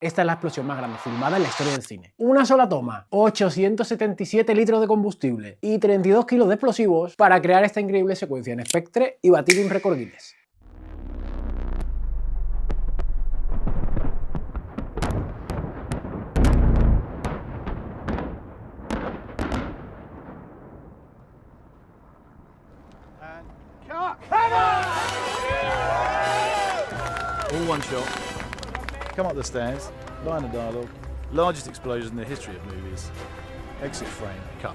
Esta es la explosión más grande filmada en la historia del cine. Una sola toma, 877 litros de combustible y 32 kilos de explosivos para crear esta increíble secuencia en Spectre y batir un récord Guinness. All one shot. Come up the stairs. Line of dialogue. Largest explosion in the history of movies. Exit frame. Cut.